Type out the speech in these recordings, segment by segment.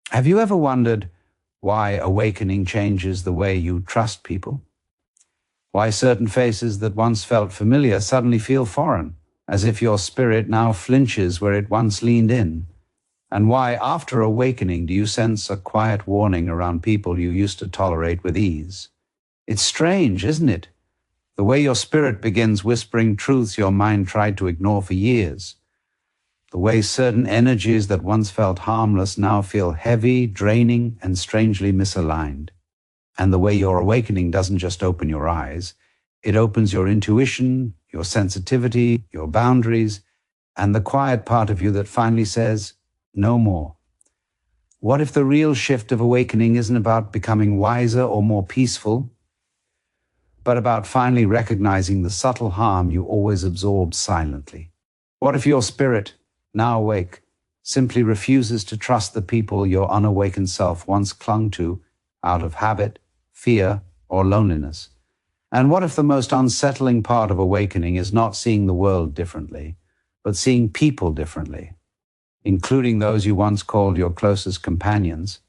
Have you ever wondered why awakening changes the way you trust people? Why certain faces that once felt familiar suddenly feel foreign, as if your spirit now flinches where it once leaned in? And why, after awakening, do you sense a quiet warning around people you used to tolerate with ease? It's strange, isn't it? The way your spirit begins whispering truths your mind tried to ignore for years. The way certain energies that once felt harmless now feel heavy, draining, and strangely misaligned. And the way your awakening doesn't just open your eyes, it opens your intuition, your sensitivity, your boundaries, and the quiet part of you that finally says, no more. What if the real shift of awakening isn't about becoming wiser or more peaceful, but about finally recognizing the subtle harm you always absorbed silently? What if your spirit, now awake, simply refuses to trust the people your unawakened self once clung to out of habit, fear, or loneliness? And what if the most unsettling part of awakening is not seeing the world differently, but seeing people differently, including those you once called your closest companions?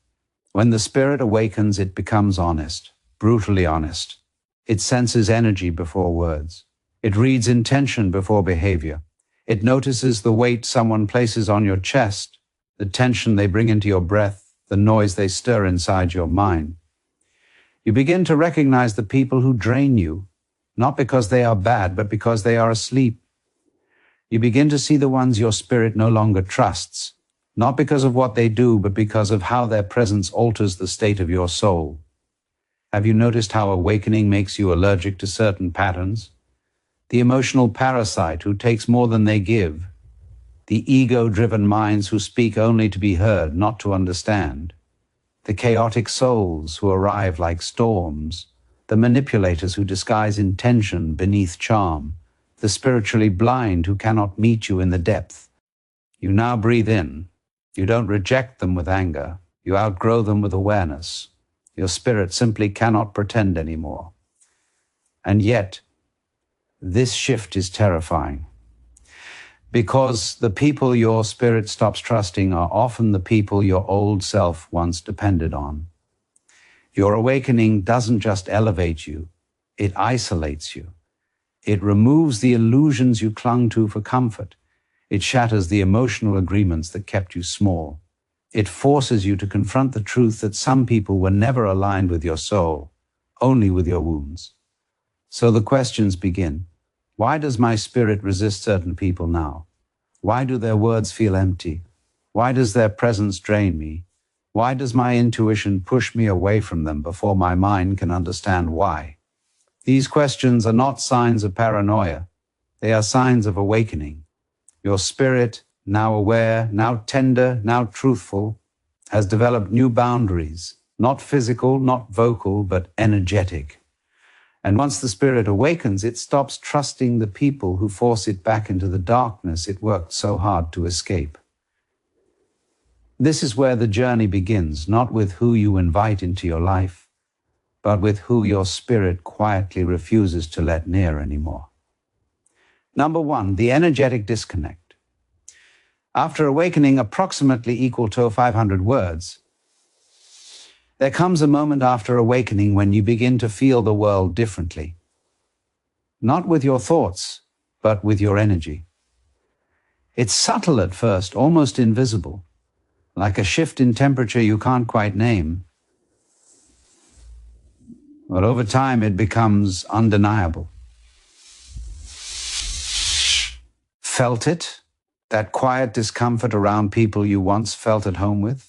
When the spirit awakens, it becomes honest, brutally honest. It senses energy before words. It reads intention before behavior. It notices the weight someone places on your chest, the tension they bring into your breath, the noise they stir inside your mind. You begin to recognize the people who drain you, not because they are bad, but because they are asleep. You begin to see the ones your spirit no longer trusts, not because of what they do, but because of how their presence alters the state of your soul. Have you noticed how awakening makes you allergic to certain patterns? The emotional parasite who takes more than they give, the ego-driven minds who speak only to be heard, not to understand, the chaotic souls who arrive like storms, the manipulators who disguise intention beneath charm, the spiritually blind who cannot meet you in the depth. You now breathe in. You don't reject them with anger. You outgrow them with awareness. Your spirit simply cannot pretend anymore. And yet, this shift is terrifying, because the people your spirit stops trusting are often the people your old self once depended on. Your awakening doesn't just elevate you, it isolates you. It removes the illusions you clung to for comfort. It shatters the emotional agreements that kept you small. It forces you to confront the truth that some people were never aligned with your soul, only with your wounds. So the questions begin. Why does my spirit resist certain people now? Why do their words feel empty? Why does their presence drain me? Why does my intuition push me away from them before my mind can understand why? These questions are not signs of paranoia. They are signs of awakening. Your spirit, now aware, now tender, now truthful, has developed new boundaries, not physical, not vocal, but energetic. And once the spirit awakens, it stops trusting the people who force it back into the darkness it worked so hard to escape. This is where the journey begins, not with who you invite into your life, but with who your spirit quietly refuses to let near anymore. Number 1, the energetic disconnect. After awakening approximately equal to 500 words, there comes a moment after awakening when you begin to feel the world differently. Not with your thoughts, but with your energy. It's subtle at first, almost invisible, like a shift in temperature you can't quite name. But over time, it becomes undeniable. Felt it? That quiet discomfort around people you once felt at home with?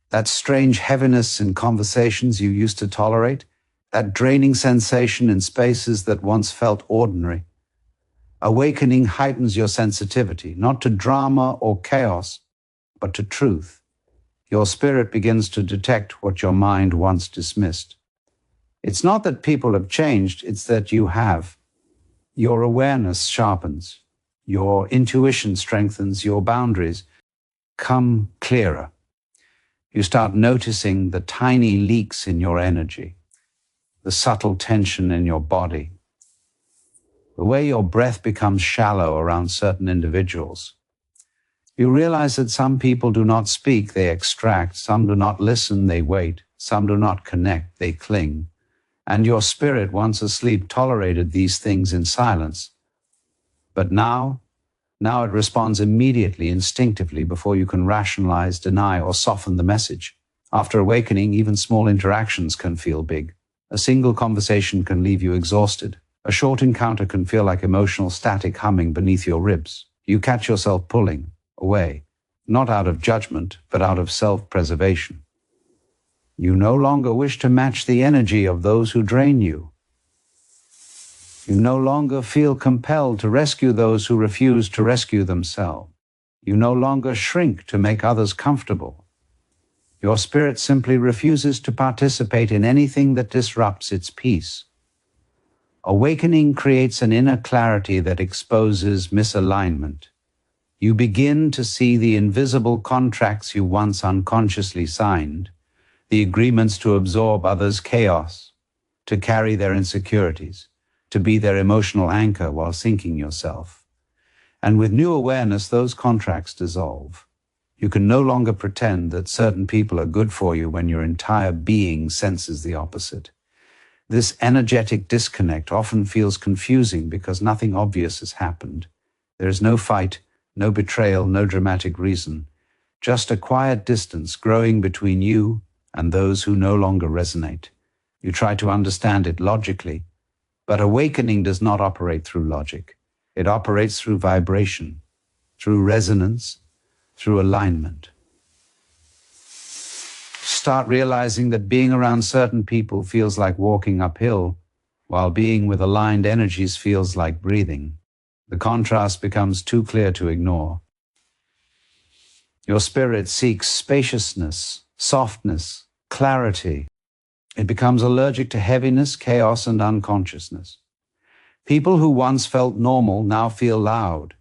That strange heaviness in conversations you used to tolerate? That draining sensation in spaces that once felt ordinary? Awakening heightens your sensitivity, not to drama or chaos, but to truth. Your spirit begins to detect what your mind once dismissed. It's not that people have changed, it's that you have. Your awareness sharpens. Your intuition strengthens. Your boundaries come clearer. You start noticing the tiny leaks in your energy, the subtle tension in your body, the way your breath becomes shallow around certain individuals. You realize that some people do not speak, they extract. Some do not listen, they wait. Some do not connect, they cling. And your spirit, once asleep, tolerated these things in silence. But now it responds immediately, instinctively, before you can rationalize, deny, or soften the message. After awakening, even small interactions can feel big. A single conversation can leave you exhausted. A short encounter can feel like emotional static humming beneath your ribs. You catch yourself pulling away, not out of judgment, but out of self-preservation. You no longer wish to match the energy of those who drain you. You no longer feel compelled to rescue those who refuse to rescue themselves. You no longer shrink to make others comfortable. Your spirit simply refuses to participate in anything that disrupts its peace. Awakening creates an inner clarity that exposes misalignment. You begin to see the invisible contracts you once unconsciously signed, the agreements to absorb others' chaos, to carry their insecurities, to be their emotional anchor while sinking yourself. And with new awareness, those contracts dissolve. You can no longer pretend that certain people are good for you when your entire being senses the opposite. This energetic disconnect often feels confusing because nothing obvious has happened. There is no fight, no betrayal, no dramatic reason, just a quiet distance growing between you and those who no longer resonate. You try to understand it logically, but awakening does not operate through logic. It operates through vibration, through resonance, through alignment. Start realizing that being around certain people feels like walking uphill, while being with aligned energies feels like breathing. The contrast becomes too clear to ignore. Your spirit seeks spaciousness, softness, clarity. It becomes allergic to heaviness, chaos, and unconsciousness. People who once felt normal now feel loud.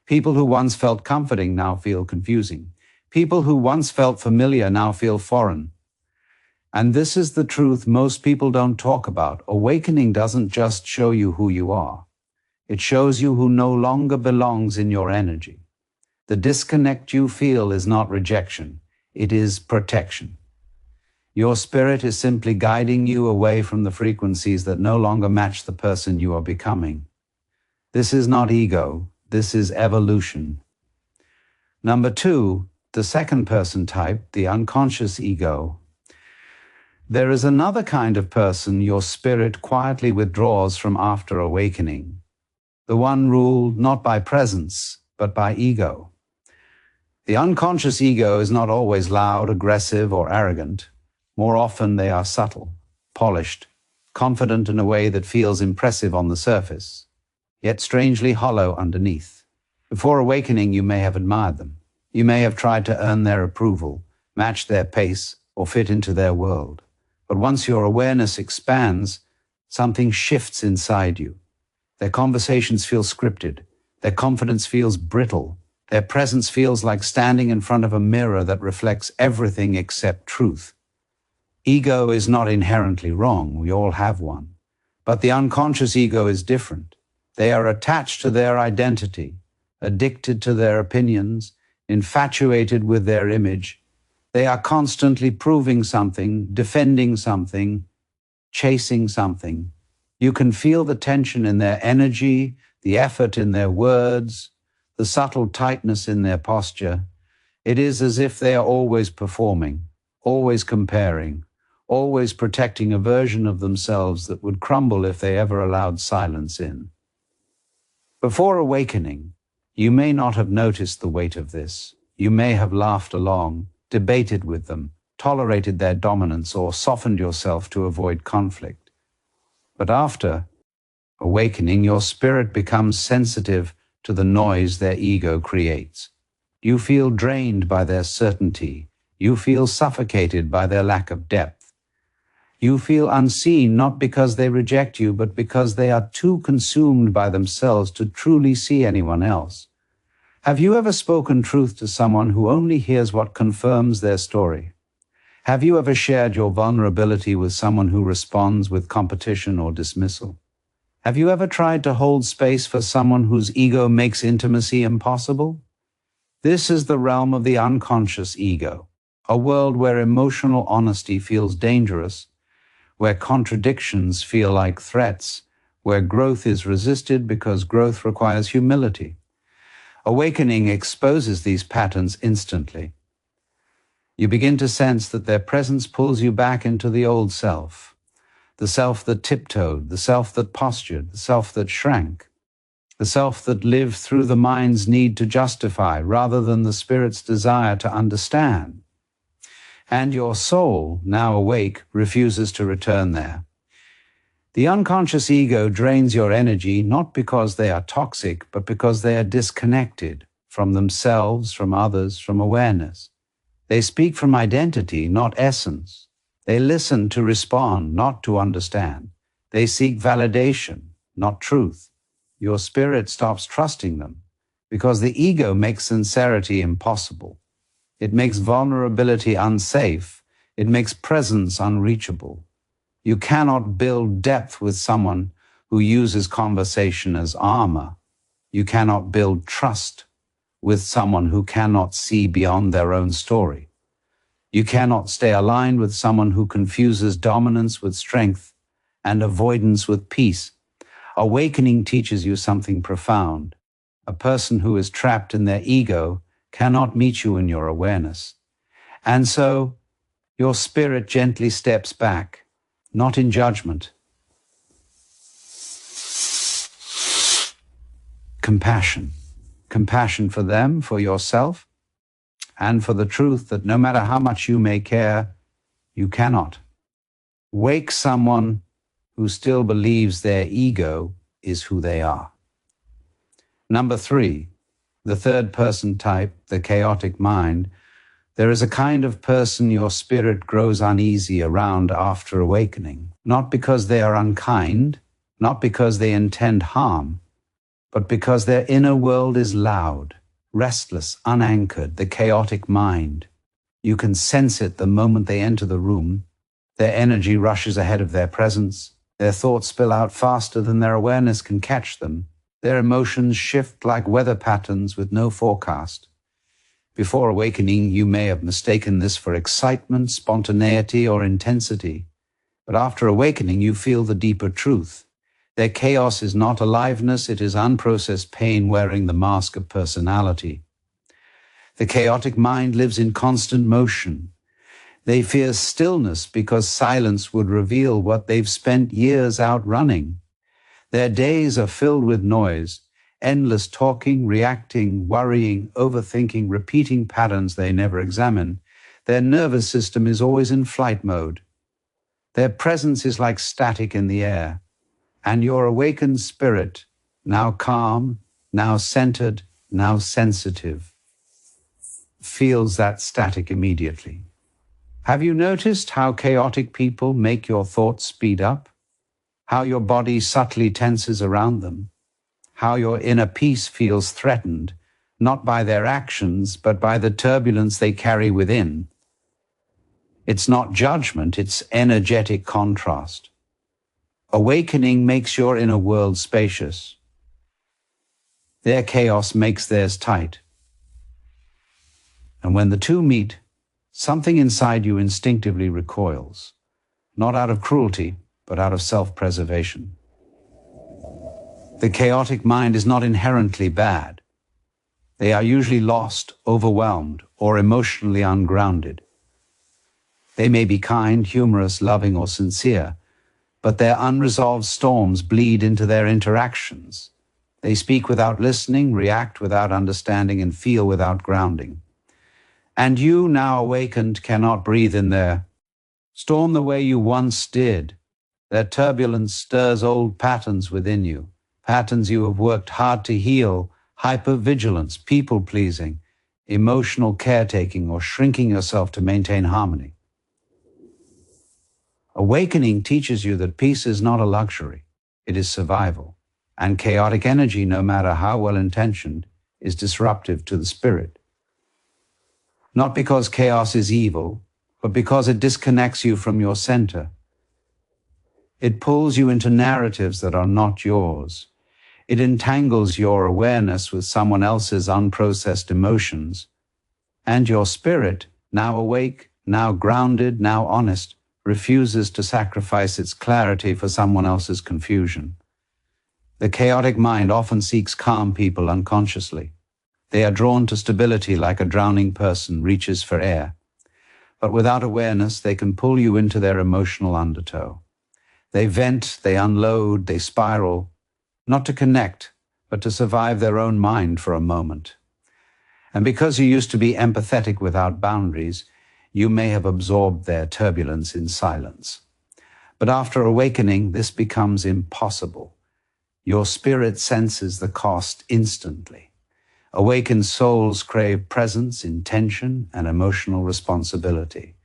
People who once felt comforting now feel confusing. People who once felt familiar now feel foreign. And this is the truth most people don't talk about. Awakening doesn't just show you who you are. It shows you who no longer belongs in your energy. The disconnect you feel is not rejection. It is protection. Your spirit is simply guiding you away from the frequencies that no longer match the person you are becoming. This is not ego. This is evolution. Number 2, the second person type, the unconscious ego. There is another kind of person your spirit quietly withdraws from after awakening. The one ruled not by presence, but by ego. The unconscious ego is not always loud, aggressive, or arrogant. More often they are subtle, polished, confident in a way that feels impressive on the surface, yet strangely hollow underneath. Before awakening, you may have admired them. You may have tried to earn their approval, match their pace, or fit into their world. But once your awareness expands, something shifts inside you. Their conversations feel scripted. Their confidence feels brittle. Their presence feels like standing in front of a mirror that reflects everything except truth. Ego is not inherently wrong. We all have one. But the unconscious ego is different. They are attached to their identity, addicted to their opinions, infatuated with their image. They are constantly proving something, defending something, chasing something. You can feel the tension in their energy, the effort in their words, the subtle tightness in their posture. It is as if they are always performing, always comparing, always protecting a version of themselves that would crumble if they ever allowed silence in. Before awakening, you may not have noticed the weight of this. You may have laughed along, debated with them, tolerated their dominance, or softened yourself to avoid conflict. But after awakening, your spirit becomes sensitive to the noise their ego creates. You feel drained by their certainty. You feel suffocated by their lack of depth. You feel unseen not because they reject you, but because they are too consumed by themselves to truly see anyone else. Have you ever spoken truth to someone who only hears what confirms their story? Have you ever shared your vulnerability with someone who responds with competition or dismissal? Have you ever tried to hold space for someone whose ego makes intimacy impossible? This is the realm of the unconscious ego, a world where emotional honesty feels dangerous, where contradictions feel like threats, where growth is resisted because growth requires humility. Awakening exposes these patterns instantly. You begin to sense that their presence pulls you back into the old self, the self that tiptoed, the self that postured, the self that shrank, the self that lived through the mind's need to justify rather than the spirit's desire to understand. And your soul, now awake, refuses to return there. The unconscious ego drains your energy not because they are toxic, but because they are disconnected from themselves, from others, from awareness. They speak from identity, not essence. They listen to respond, not to understand. They seek validation, not truth. Your spirit stops trusting them because the ego makes sincerity impossible. It makes vulnerability unsafe. It makes presence unreachable. You cannot build depth with someone who uses conversation as armor. You cannot build trust with someone who cannot see beyond their own story. You cannot stay aligned with someone who confuses dominance with strength and avoidance with peace. Awakening teaches you something profound. A person who is trapped in their ego cannot meet you in your awareness. And so, your spirit gently steps back, not in judgment. Compassion. Compassion for them, for yourself, and for the truth that no matter how much you may care, you cannot. Wake someone who still believes their ego is who they are. Number 3, the third person type, the chaotic mind. There is a kind of person your spirit grows uneasy around after awakening, not because they are unkind, not because they intend harm, but because their inner world is loud, restless, unanchored, the chaotic mind. You can sense it the moment they enter the room. Their energy rushes ahead of their presence. Their thoughts spill out faster than their awareness can catch them. Their emotions shift like weather patterns with no forecast. Before awakening, you may have mistaken this for excitement, spontaneity, or intensity. But after awakening, you feel the deeper truth. Their chaos is not aliveness, it is unprocessed pain wearing the mask of personality. The chaotic mind lives in constant motion. They fear stillness because silence would reveal what they've spent years outrunning. Their days are filled with noise, endless talking, reacting, worrying, overthinking, repeating patterns they never examine. Their nervous system is always in flight mode. Their presence is like static in the air. And your awakened spirit, now calm, now centered, now sensitive, feels that static immediately. Have you noticed how chaotic people make your thoughts speed up? How your body subtly tenses around them? How your inner peace feels threatened, not by their actions, but by the turbulence they carry within? It's not judgment, it's energetic contrast. Awakening makes your inner world spacious. Their chaos makes theirs tight. And when the two meet, something inside you instinctively recoils, not out of cruelty, but out of self-preservation. The chaotic mind is not inherently bad. They are usually lost, overwhelmed, or emotionally ungrounded. They may be kind, humorous, loving, or sincere, but their unresolved storms bleed into their interactions. They speak without listening, react without understanding, and feel without grounding. And you, now awakened, cannot breathe in their storm the way you once did. Their turbulence stirs old patterns within you, patterns you have worked hard to heal: hypervigilance, people-pleasing, emotional caretaking, or shrinking yourself to maintain harmony. Awakening teaches you that peace is not a luxury, it is survival. And chaotic energy, no matter how well-intentioned, is disruptive to the spirit. Not because chaos is evil, but because it disconnects you from your center. It pulls you into narratives that are not yours. It entangles your awareness with someone else's unprocessed emotions, and your spirit, now awake, now grounded, now honest, refuses to sacrifice its clarity for someone else's confusion. The chaotic mind often seeks calm people unconsciously. They are drawn to stability like a drowning person reaches for air. But without awareness, they can pull you into their emotional undertow. They vent, they unload, they spiral, not to connect, but to survive their own mind for a moment. And because you used to be empathetic without boundaries, you may have absorbed their turbulence in silence. But after awakening, this becomes impossible. Your spirit senses the cost instantly. Awakened souls crave presence, intention, and emotional responsibility.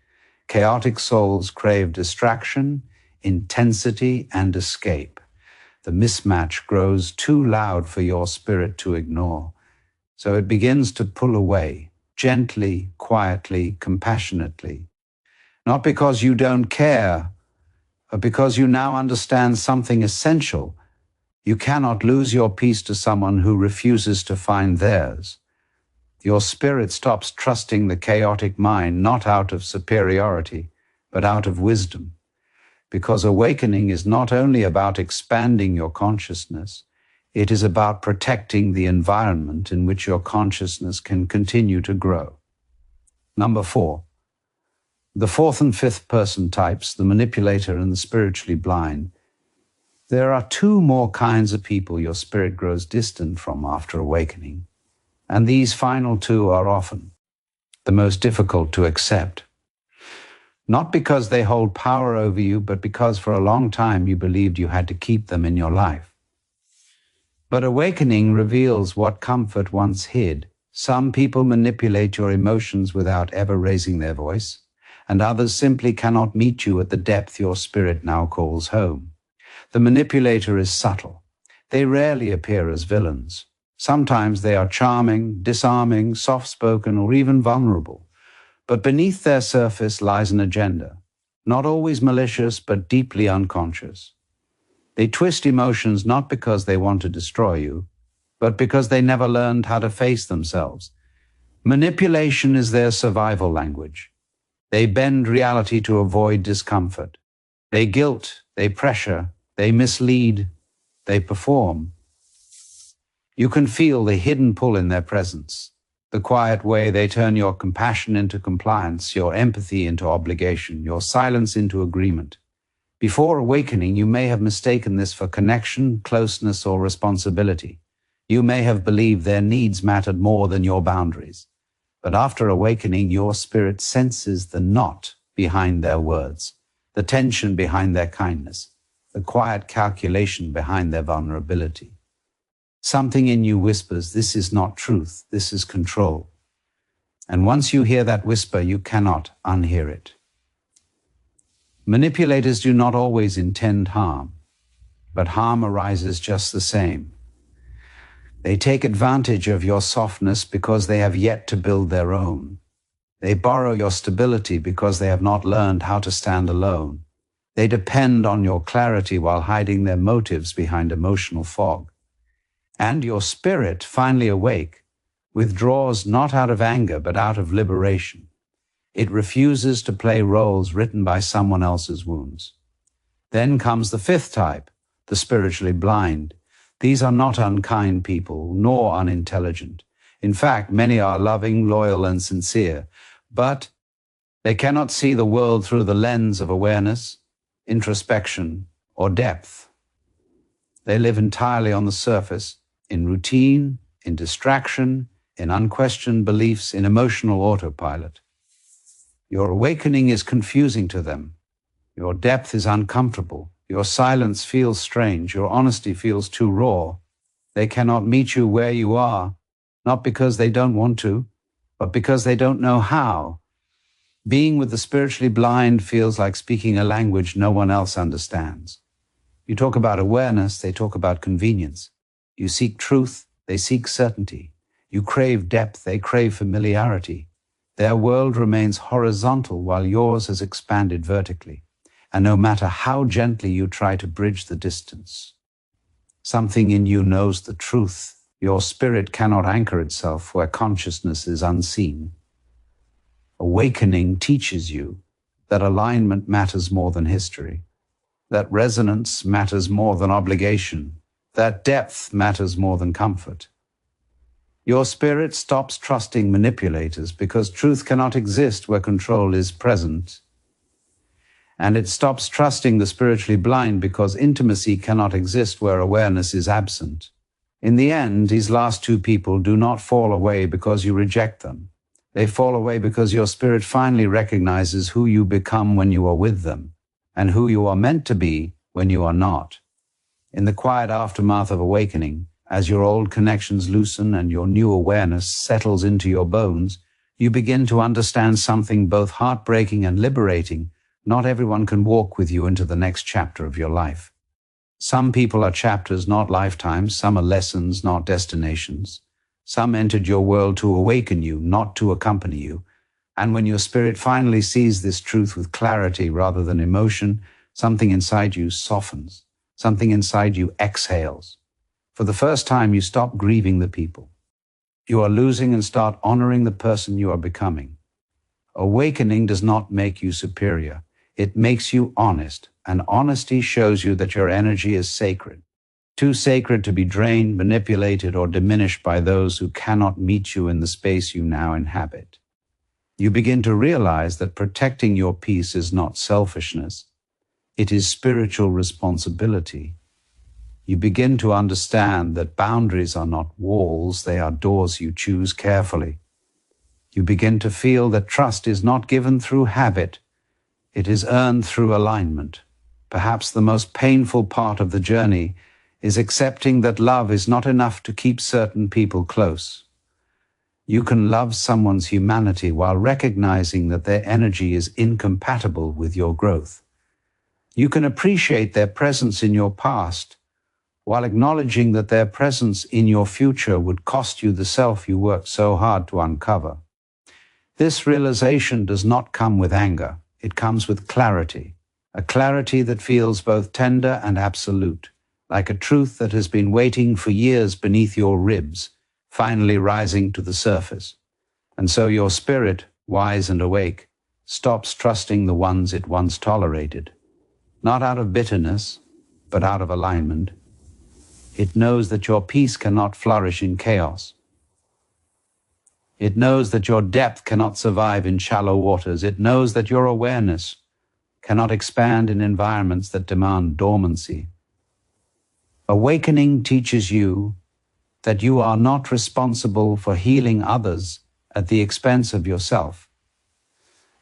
Chaotic souls crave distraction, intensity, and escape. The mismatch grows too loud for your spirit to ignore. So it begins to pull away, gently, quietly, compassionately. Not because you don't care, but because you now understand something essential. You cannot lose your peace to someone who refuses to find theirs. Your spirit stops trusting the chaotic mind, not out of superiority, but out of wisdom. Because awakening is not only about expanding your consciousness, it is about protecting the environment in which your consciousness can continue to grow. Number 4. The fourth and fifth person types, the manipulator and the spiritually blind. There are 2 more kinds of people your spirit grows distant from after awakening, and these final 2 are often the most difficult to accept. Not because they hold power over you, but because for a long time you believed you had to keep them in your life. But awakening reveals what comfort once hid. Some people manipulate your emotions without ever raising their voice, and others simply cannot meet you at the depth your spirit now calls home. The manipulator is subtle. They rarely appear as villains. Sometimes they are charming, disarming, soft-spoken, or even vulnerable. But beneath their surface lies an agenda, not always malicious, but deeply unconscious. They twist emotions not because they want to destroy you, but because they never learned how to face themselves. Manipulation is their survival language. They bend reality to avoid discomfort. They guilt, they pressure, they mislead, they perform. You can feel the hidden pull in their presence, the quiet way they turn your compassion into compliance, your empathy into obligation, your silence into agreement. Before awakening, you may have mistaken this for connection, closeness, or responsibility. You may have believed their needs mattered more than your boundaries. But after awakening, your spirit senses the knot behind their words, the tension behind their kindness, the quiet calculation behind their vulnerability. Something in you whispers, this is not truth, this is control. And once you hear that whisper, you cannot unhear it. Manipulators do not always intend harm, but harm arises just the same. They take advantage of your softness because they have yet to build their own. They borrow your stability because they have not learned how to stand alone. They depend on your clarity while hiding their motives behind emotional fog. And your spirit, finally awake, withdraws not out of anger but out of liberation. It refuses to play roles written by someone else's wounds. Then comes the fifth type, the spiritually blind. These are not unkind people, nor unintelligent. In fact, many are loving, loyal, and sincere, but they cannot see the world through the lens of awareness, introspection, or depth. They live entirely on the surface, in routine, in distraction, in unquestioned beliefs, in emotional autopilot. Your awakening is confusing to them. Your depth is uncomfortable. Your silence feels strange. Your honesty feels too raw. They cannot meet you where you are, not because they don't want to, but because they don't know how. Being with the spiritually blind feels like speaking a language no one else understands. You talk about awareness, they talk about convenience. You seek truth, they seek certainty. You crave depth, they crave familiarity. Their world remains horizontal while yours has expanded vertically. And no matter how gently you try to bridge the distance, Something in you knows the truth. Your spirit cannot anchor itself where consciousness is unseen. Awakening teaches you that alignment matters more than history, that resonance matters more than obligation, that depth matters more than comfort. Your spirit stops trusting manipulators because truth cannot exist where control is present. And it stops trusting the spiritually blind because intimacy cannot exist where awareness is absent. In the end, these last two people do not fall away because you reject them. They fall away because your spirit finally recognizes who you become when you are with them, and who you are meant to be when you are not. In the quiet aftermath of awakening, as your old connections loosen and your new awareness settles into your bones, you begin to understand something both heartbreaking and liberating. Not everyone can walk with you into the next chapter of your life. Some people are chapters, not lifetimes. Some are lessons, not destinations. Some entered your world to awaken you, not to accompany you. And when your spirit finally sees this truth with clarity rather than emotion, something inside you softens. Something inside you exhales. For the first time, you stop grieving the people you are losing and start honoring the person you are becoming. Awakening does not make you superior. It makes you honest, and honesty shows you that your energy is sacred. Too sacred to be drained, manipulated, or diminished by those who cannot meet you in the space you now inhabit. You begin to realize that protecting your peace is not selfishness. It is spiritual responsibility. You begin to understand that boundaries are not walls, they are doors you choose carefully. You begin to feel that trust is not given through habit, it is earned through alignment. Perhaps the most painful part of the journey is accepting that love is not enough to keep certain people close. You can love someone's humanity while recognizing that their energy is incompatible with your growth. You can appreciate their presence in your past while acknowledging that their presence in your future would cost you the self you worked so hard to uncover. This realization does not come with anger. It comes with clarity, a clarity that feels both tender and absolute, like a truth that has been waiting for years beneath your ribs, finally rising to the surface. And so your spirit, wise and awake, stops trusting the ones it once tolerated, not out of bitterness, but out of alignment. It knows that your peace cannot flourish in chaos. It knows that your depth cannot survive in shallow waters. It knows that your awareness cannot expand in environments that demand dormancy. Awakening teaches you that you are not responsible for healing others at the expense of yourself.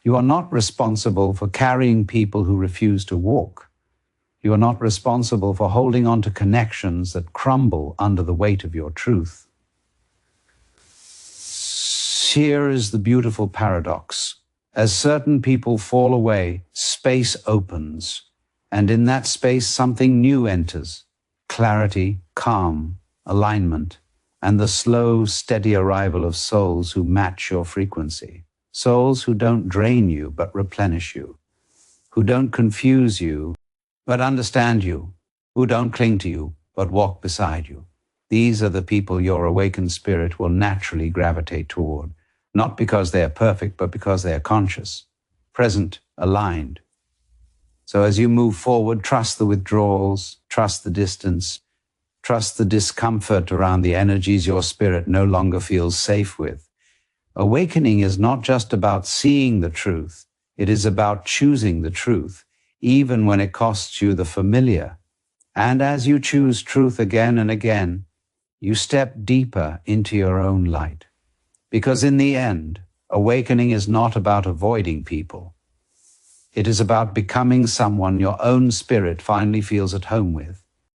You are not responsible for carrying people who refuse to walk. You are not responsible for holding on to connections that crumble under the weight of your truth. Here is the beautiful paradox. As certain people fall away, space opens, and in that space something new enters. Clarity, calm, alignment, and the slow, steady arrival of souls who match your frequency. Souls who don't drain you, but replenish you. Who don't confuse you, but understand you, who don't cling to you, but walk beside you. These are the people your awakened spirit will naturally gravitate toward, not because they are perfect, but because they are conscious, present, aligned. So as you move forward, trust the withdrawals, trust the distance, trust the discomfort around the energies your spirit no longer feels safe with. Awakening is not just about seeing the truth, it is about choosing the truth, even when it costs you the familiar. And as you choose truth again and again, you step deeper into your own light. Because in the end, awakening is not about avoiding people. It is about becoming someone your own spirit finally feels at home with.